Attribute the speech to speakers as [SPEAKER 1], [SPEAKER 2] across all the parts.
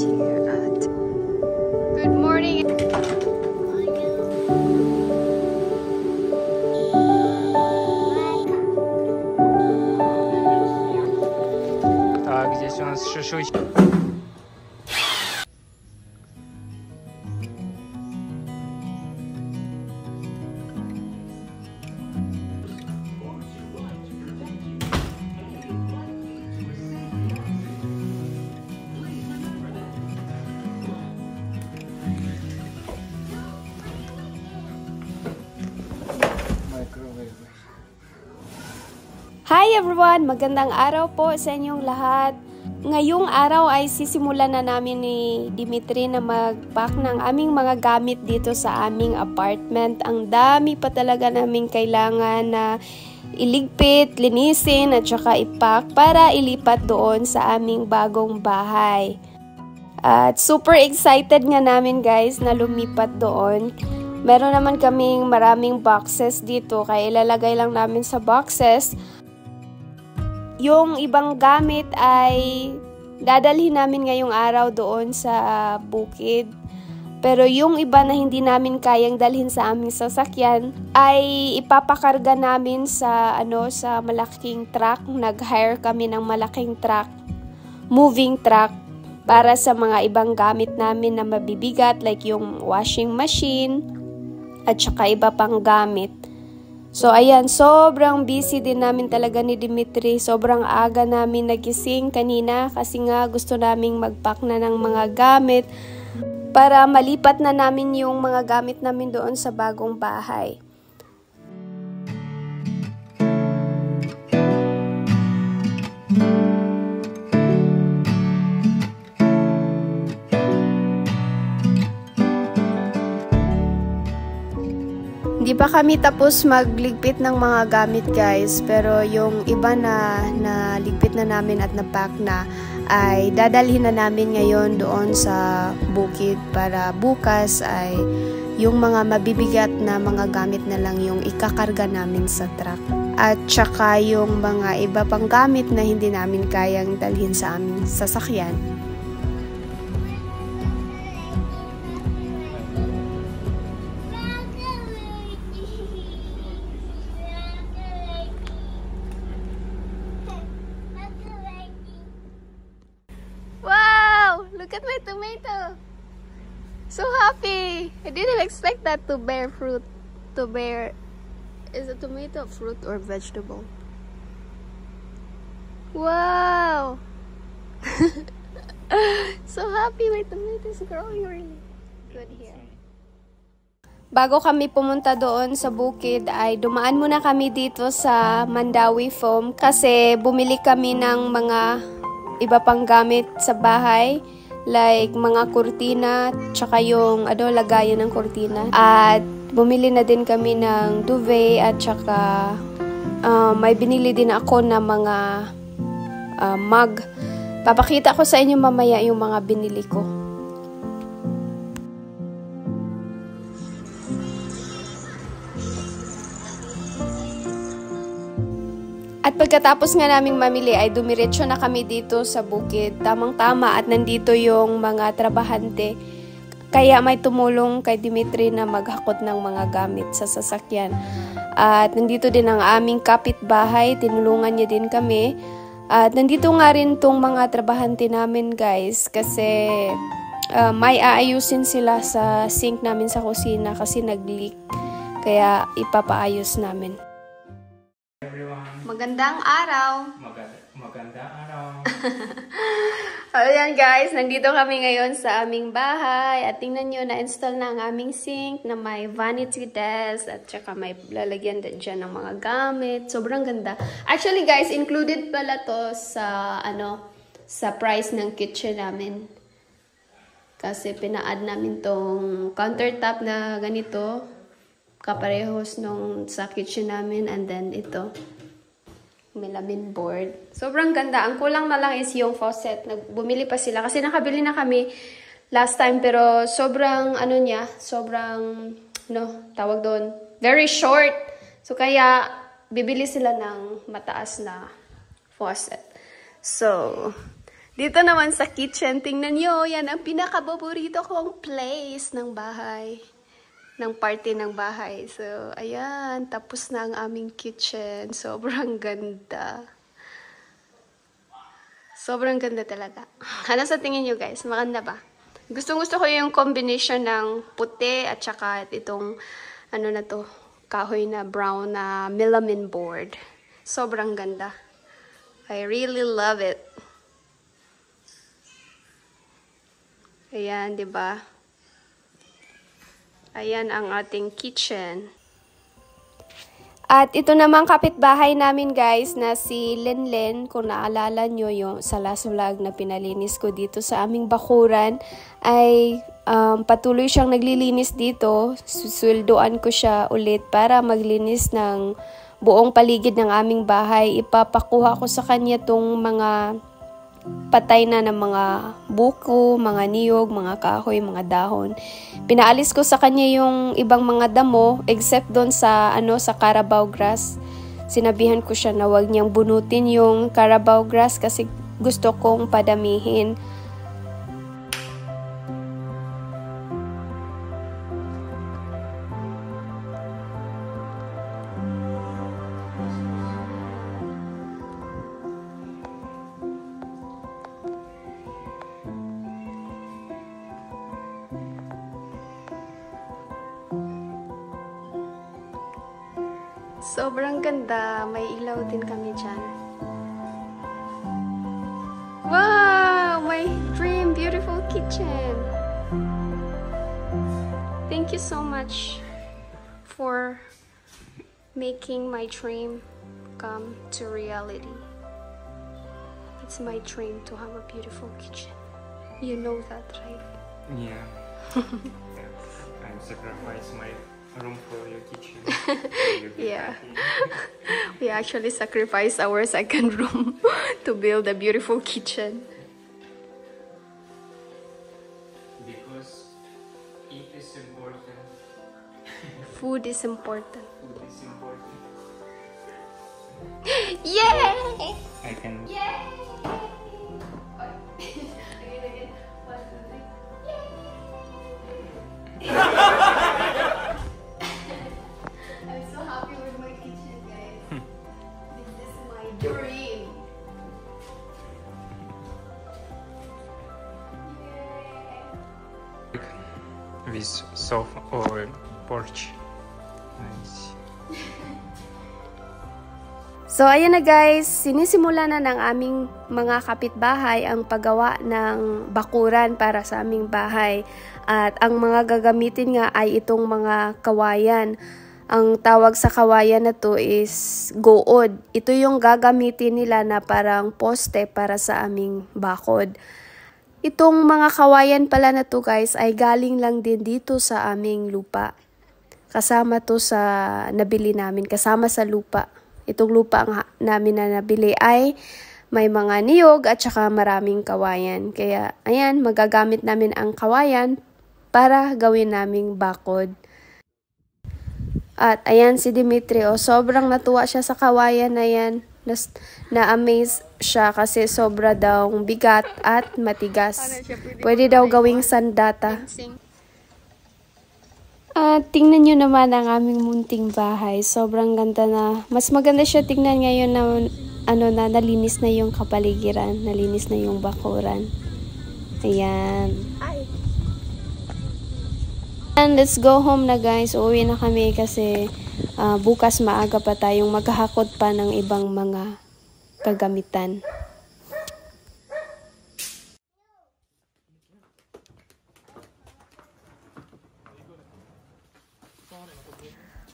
[SPEAKER 1] here at... Good morning!
[SPEAKER 2] Так, здесь у нас шашлычки.
[SPEAKER 1] Hi everyone! Magandang araw po sa inyong lahat. Ngayong araw ay sisimulan na namin ni Dimitri na mag-pack ng aming mga gamit dito sa aming apartment. Ang dami pa talaga naming kailangan na iligpit, linisin at saka ipack para ilipat doon sa aming bagong bahay. At super excited nga namin guys na lumipat doon. Meron naman kaming maraming boxes dito kaya ilalagay lang namin sa boxes. Yung ibang gamit ay dadalhin namin ngayong araw doon sa bukid. Pero yung iba na hindi namin kayang dalhin sa aming sasakyan ay ipapakarga namin sa sa malaking truck. Nag-hire kami ng malaking truck, moving truck para sa mga ibang gamit namin na mabibigat like yung washing machine at saka iba pang gamit. So ayan, sobrang busy din namin talaga ni Dimitri. Sobrang aga namin nagising kanina kasi nga gusto naming mag-pack na ng mga gamit para malipat na namin yung mga gamit namin doon sa bagong bahay. Hindi pa kami tapos magligpit ng mga gamit guys, pero yung iba na ligpit na namin at napack na ay dadalhin na namin ngayon doon sa bukid para bukas ay yung mga mabibigat na mga gamit na lang yung ikakarga namin sa truck. At saka yung mga iba pang gamit na hindi namin kayang dalhin sa aming sasakyan. Look at my tomato. So happy. I didn't expect that to bear fruit. Is a tomato fruit or vegetable? Wow. So happy my tomato is growing really good here. Bago kami pumunta doon sa bukid ay dumaan muna kami dito sa Mandawi Foam kasi bumili kami ng mga iba pang gamit sa bahay. Like mga kurtina, tsaka yung lagayan ng kurtina. At bumili na din kami ng duvet at tsaka may binili din ako na mga mug. Papakita ko sa inyo mamaya yung mga binili ko. At pagkatapos nga naming mamili ay dumiretso na kami dito sa bukid. Tamang-tama at nandito yung mga trabahante. Kaya may tumulong kay Dimitri na maghakot ng mga gamit sa sasakyan. At nandito din ang aming kapitbahay. Tinulungan niya din kami. At nandito nga rin tong mga trabahante namin guys. Kasi may aayusin sila sa sink namin sa kusina kasi nag-leak. Kaya ipapaayos namin. Magandang araw!
[SPEAKER 2] Magandang araw!
[SPEAKER 1] Ayan guys, nandito kami ngayon sa aming bahay at tingnan nyo, na-install na ang aming sink na may vanity desk at saka may lalagyan dyan ng mga gamit. Sobrang ganda. Actually guys, included pala to sa sa price ng kitchen namin. Kasi pina-add namin tong countertop na ganito kaparehos nung sa kitchen namin, and then ito melamine board. Sobrang ganda. Ang kulang na lang is yung faucet. Bumili pa sila kasi nakabili na kami last time, pero sobrang sobrang tawag doon, very short. So kaya bibili sila ng mataas na faucet. So Dito naman sa kitchen, tingnan nyo, yan ang pinakapaborito kong place ng bahay. Ng party ng bahay. So, ayan, tapos na ang aming kitchen. Sobrang ganda. Sobrang ganda talaga. Ano sa tingin nyo guys? Maganda ba? Gustong-gusto ko yung combination ng puti at saka itong, ano na to, kahoy na brown na melamine board. Sobrang ganda. I really love it. Ayan, 'di ba? Ayan ang ating kitchen. At ito namang kapitbahay namin guys na si Lenlen, kung naalala nyo yung sa last vlog na pinalinis ko dito sa aming bakuran, ay patuloy siyang naglilinis dito. Susulduan ko siya ulit para maglinis ng buong paligid ng aming bahay. Ipapakuha ko sa kanya tong mga patay na ng mga buko, mga niyog, mga kahoy, mga dahon. Pinaalis ko sa kanya yung ibang mga damo except doon sa sa Carabao grass. Sinabihan ko siya na wag niyang bunutin yung Carabao grass kasi gusto kong padamihin. Sobrang ganda. May ilaw din kami dyan. Wow! My dream beautiful kitchen. Thank you so much for making my dream come to reality. It's my dream to have a beautiful kitchen. You know that, right?
[SPEAKER 2] Yeah. I'm sacrifice my room for your kitchen.
[SPEAKER 1] Yeah. We actually sacrificed our second room to build a beautiful kitchen.
[SPEAKER 2] Because it is important.
[SPEAKER 1] Food is important.
[SPEAKER 2] Food is important.
[SPEAKER 1] Yay!
[SPEAKER 2] I can.
[SPEAKER 1] Yay! I'm so happy with my kitchen, guys. This is my dream.
[SPEAKER 2] With sofa or porch. Nice.
[SPEAKER 1] So, ayan na guys, sinisimula na ng aming mga kapitbahay ang paggawa ng bakuran para sa aming bahay. At ang mga gagamitin nga ay itong mga kawayan. Ang tawag sa kawayan na to is good. Ito yung gagamitin nila na parang poste para sa aming bakod. Itong mga kawayan pala na to guys ay galing lang din dito sa aming lupa. Kasama to sa nabili namin, kasama sa lupa. Itong lupa namin na nabili ay may mga niyog at saka maraming kawayan. Kaya ayan, magagamit namin ang kawayan para gawin naming bakod. At ayan si Dimitri, sobrang natuwa siya sa kawayan na yan. Na-amaze siya kasi sobra daw bigat at matigas. Pwede daw gawing sandata. At tingnan nyo naman ang aming munting bahay. Sobrang ganda na. Mas maganda siya tingnan ngayon na nalinis na yung kapaligiran. Nalinis na yung bakuran. Ayan. And let's go home na guys. Uuwi na kami kasi bukas maaga pa tayong maghahakot pa ng ibang mga kagamitan.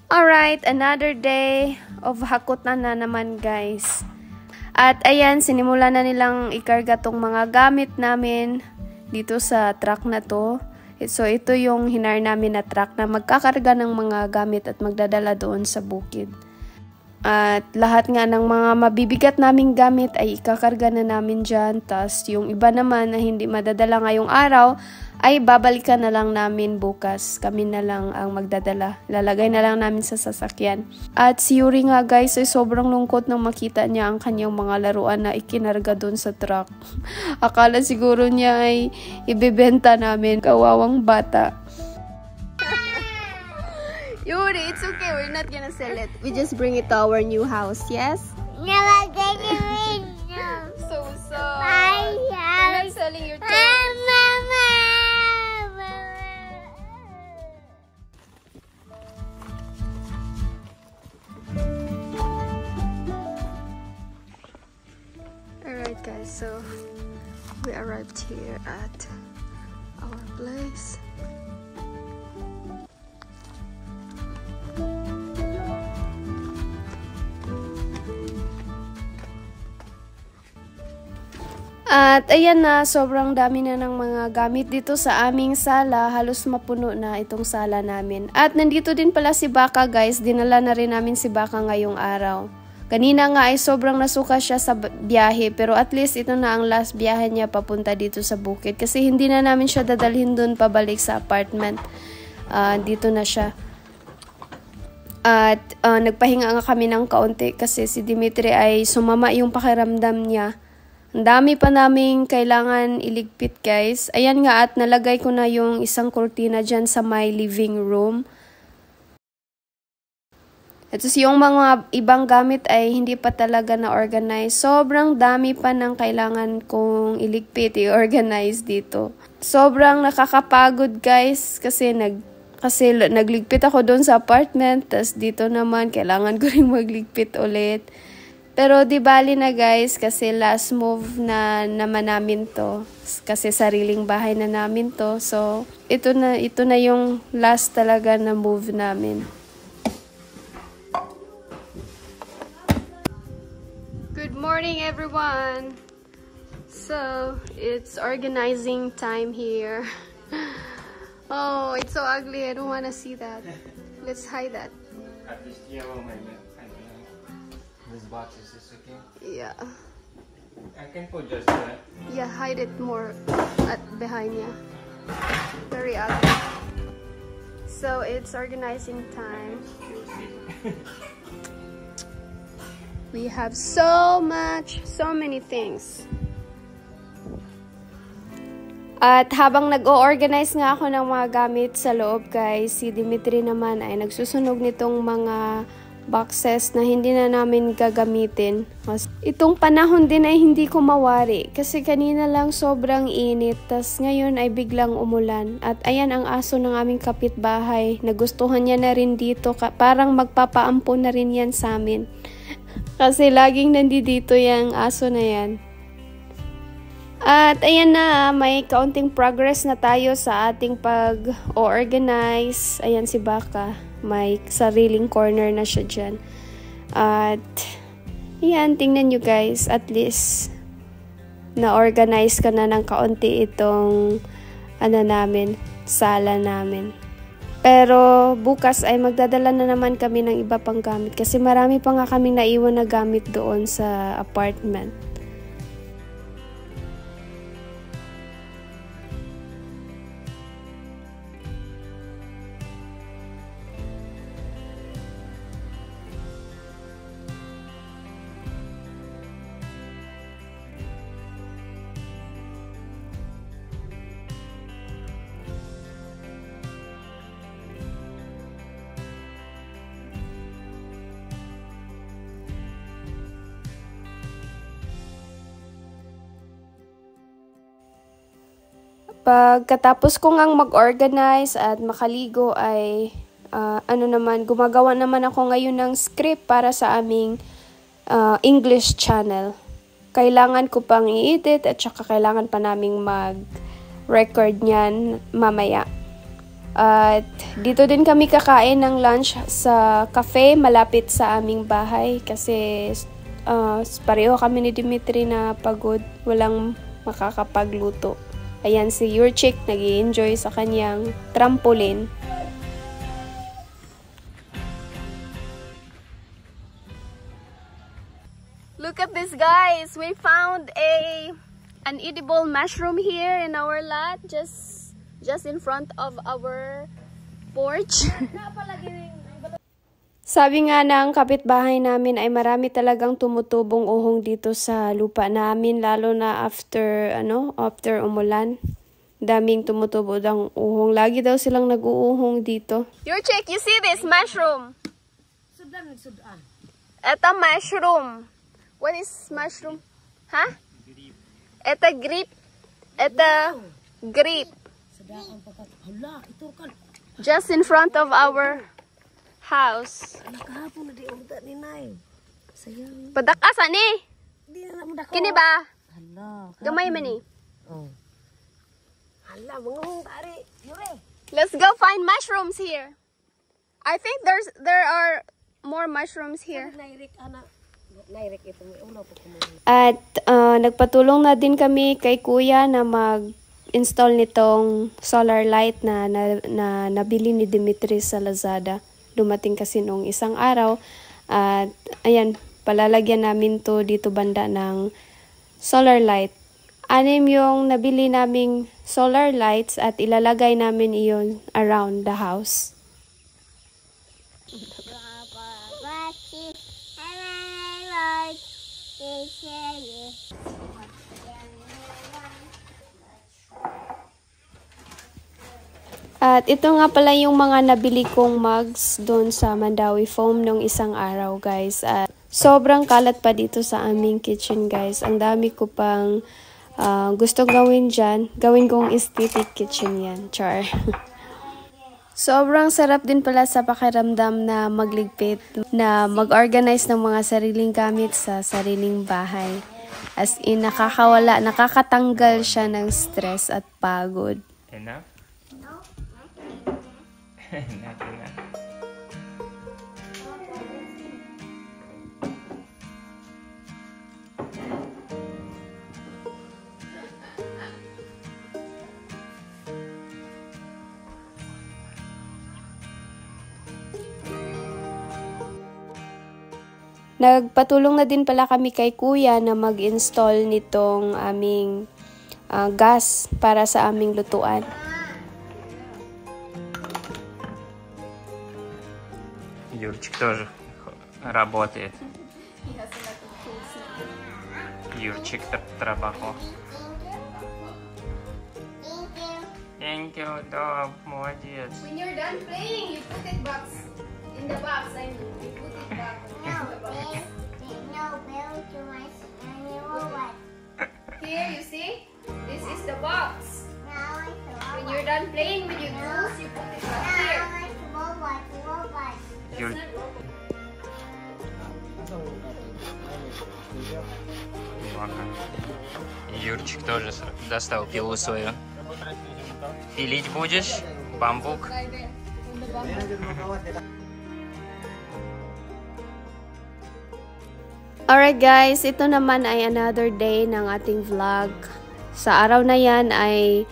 [SPEAKER 1] Alright, another day of hakot na naman guys. At ayan, sinimula na nilang ikarga tong mga gamit namin dito sa truck na to. So ito yung hinar namin na truck na magkakarga ng mga gamit at magdadala doon sa bukid. At lahat nga ng mga mabibigat naming gamit ay ikakarga na namin dyan. Tapos yung iba naman na hindi madadala ngayong araw ay babalikan na lang namin bukas. Kami na lang ang magdadala. Lalagay na lang namin sa sasakyan. At si Yuri nga guys ay sobrang lungkot nang makita niya ang kanyang mga laruan na ikinarga doon sa truck. Akala siguro niya ay ibebenta namin. Kawawang bata. Yuri, it's okay. We're not gonna sell it. We just bring it to our new house, yes?
[SPEAKER 3] Never get it.
[SPEAKER 1] So. We're not selling your toys. Alright guys, so we arrived here at our place. At ayan na, sobrang dami na ng mga gamit dito sa aming sala. Halos mapuno na itong sala namin. At nandito din pala si Baka guys. Dinala na rin namin si Baka ngayong araw. Kanina nga ay sobrang nasuka siya sa biyahe. Pero at least ito na ang last biyahe niya papunta dito sa bukid. Kasi hindi na namin siya dadalhin dun pabalik sa apartment. Dito na siya. At nagpahinga nga kami ng kaunti kasi si Dimitri ay sumama yung pakiramdam niya. Ang dami pa naming kailangan iligpit guys. Ayan nga at nalagay ko na yung isang kurtina dyan sa my living room. At yung mga ibang gamit ay hindi pa talaga na-organize. Sobrang dami pa ng kailangan kong iligpit, i-organize dito. Sobrang nakakapagod guys kasi nagligpit ako doon sa apartment. Tas dito naman kailangan ko rin magligpit ulit. Pero di bali na guys kasi last move na naman namin to. Kasi sariling bahay na namin to. So ito na yung last talaga na move namin. Good morning everyone. So it's organizing time here. Oh, it's so ugly. I don't want to see that. Let's hide that.
[SPEAKER 2] At least yellow maybe. This box is this okay?
[SPEAKER 1] Yeah.
[SPEAKER 2] I can put just that.
[SPEAKER 1] Yeah, hide it more behind you. Very ugly. So it's organizing time. We have so many things. At habang nag-o-organize nga ako ng mga gamit sa loob guys, si Dimitri naman ay nagsusunog nitong mga boxes na hindi na namin gagamitin. Itong panahon din ay hindi ko mawari kasi kanina lang sobrang init tas ngayon ay biglang umulan. At ayan ang aso ng aming kapitbahay. Nagustuhan niya na rin dito. Parang magpapaampon na rin yan sa amin. Kasi laging nandito yung aso na yan. At ayan na, may kaunting progress na tayo sa ating pag-organize. Ayan si Baka. May sariling corner na siya dyan. At, yan, tingnan nyo guys. At least, na-organize ka na ng kaunti itong, sala namin. Pero, bukas ay magdadala na naman kami ng iba pang gamit. Kasi marami pa nga kami naiwan na gamit doon sa apartment. Pagkatapos ko ngang mag-organize at makaligo ay gumagawa naman ako ngayon ng script para sa aming English channel. Kailangan ko pang i-edit at saka kailangan pa naming mag-record niyan mamaya. At dito din kami kakain ng lunch sa cafe malapit sa aming bahay kasi pareho kami ni Dimitri na pagod, walang makakapagluto. Ayan si Yurchik, nag-i-enjoy sa kanyang trampoline. Look at this guys! We found an edible mushroom here in our lot. Just just in front of our porch. Sabi nga ng kapitbahay namin ay marami talagang tumutubong uhong dito sa lupa namin, lalo na after umulan. Daming tumutubo ng uhong. Lagi daw silang nag-uuhong dito. Your chick, you see this mushroom?
[SPEAKER 4] Sudan.
[SPEAKER 1] Ito mushroom. What is mushroom? Ha? Ito grip. Ito grip.
[SPEAKER 4] Hala, ito kan.
[SPEAKER 1] Just in front of our house.
[SPEAKER 4] Kahapon na di umuda ni Nay. Sayang.
[SPEAKER 1] Padakasan ni.
[SPEAKER 4] Di na mo dako.
[SPEAKER 1] Kini ba?
[SPEAKER 4] Hala.
[SPEAKER 1] Gamay man ni.
[SPEAKER 4] Oh. Hala, mga tari. Yure.
[SPEAKER 1] Let's go find mushrooms here. I think there are more mushrooms here.
[SPEAKER 4] Nairik ana. Nairik ito may ulo po kumo.
[SPEAKER 1] At nagpatulong na din kami kay Kuya na mag-install nitong solar light na nabili ni Dimitri sa Lazada. Dumating kasi nung isang araw at ayan, palalagyan namin to dito banda ng solar light. 6 yung nabili naming solar lights at ilalagay namin iyon around the house. At ito nga pala yung mga nabili kong mugs doon sa Mandawi Foam nung isang araw, guys. At sobrang kalat pa dito sa aming kitchen, guys. Ang dami ko pang gustong gawin dyan. Gawin kong aesthetic kitchen yan. Char. Sobrang sarap din pala sa pakiramdam na magligpit, na mag-organize ng mga sariling gamit sa sariling bahay. As in, nakakatanggal siya ng stress at pagod.
[SPEAKER 2] Enough? Not enough.
[SPEAKER 1] Nagpatulong na din pala kami kay Kuya na mag-install nitong aming gas para sa aming lutuan.
[SPEAKER 2] Юрчик тоже работает. Юрчик трабахо. Thank you, dog. Молодец.
[SPEAKER 1] When you're done playing, you put it back in the box. I mean, you put it back in the box. Here, you see? This is the box. When you're done playing with your tools, you put it back here.
[SPEAKER 2] Юр... Юрчик тоже достал пилу свою. Пилить будешь? Бамбук?
[SPEAKER 1] Alright guys, ito naman ay another day ng ating vlog. Sa araw na yan ay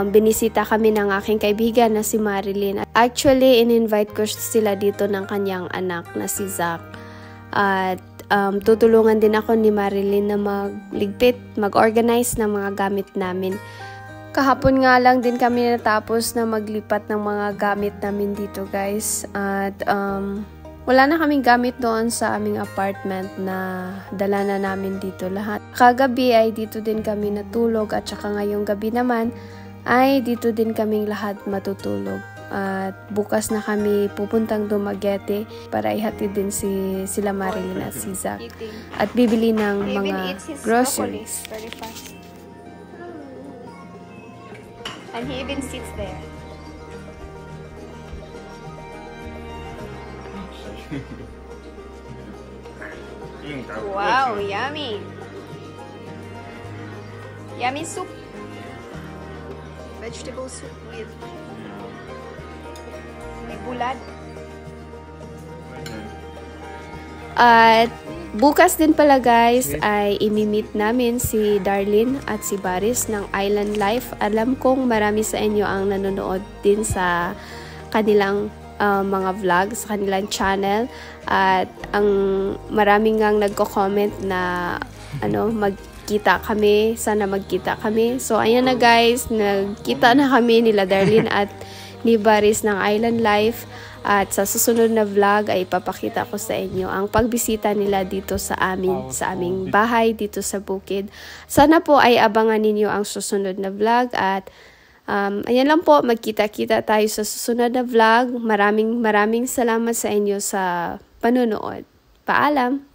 [SPEAKER 1] binisita kami ng aking kaibigan na si Marilyn. Actually, in-invite ko sila dito ng kanyang anak na si Zach. At tutulungan din ako ni Marilyn na magligpit, mag-organize ng mga gamit namin. Kahapon nga lang din kami natapos na maglipat ng mga gamit namin dito, guys. At wala na kaming gamit doon sa aming apartment na dala na namin dito lahat. Kagabi ay dito din kami natulog at saka ngayong gabi naman ay dito din kaming lahat matutulog. At bukas na kami pupuntang Dumaguete para ihatid din sila Marilyn at si Zach. At bibili ng mga groceries.
[SPEAKER 5] Very fast. And he even sits there. Wow, yummy. Yummy soup. Vegetable soup with bulad.
[SPEAKER 1] At bukas din pala guys ay imimit namin si Darlene at si Baris ng Island Life. Alam kong marami sa inyo ang nanonood din sa kanilang mga vlog, sa kanilang channel. At ang maraming ngang nagko-comment na magkita kami. So, ayan na guys, nagkita na kami nila Darlene at ni Baris ng Island Life. At sa susunod na vlog ay ipapakita ko sa inyo ang pagbisita nila dito sa aming bahay dito sa bukid. Sana po ay abangan ninyo ang susunod na vlog at ayan lang po, magkita-kita tayo sa susunod na vlog. Maraming salamat sa inyo sa panonood. Paalam!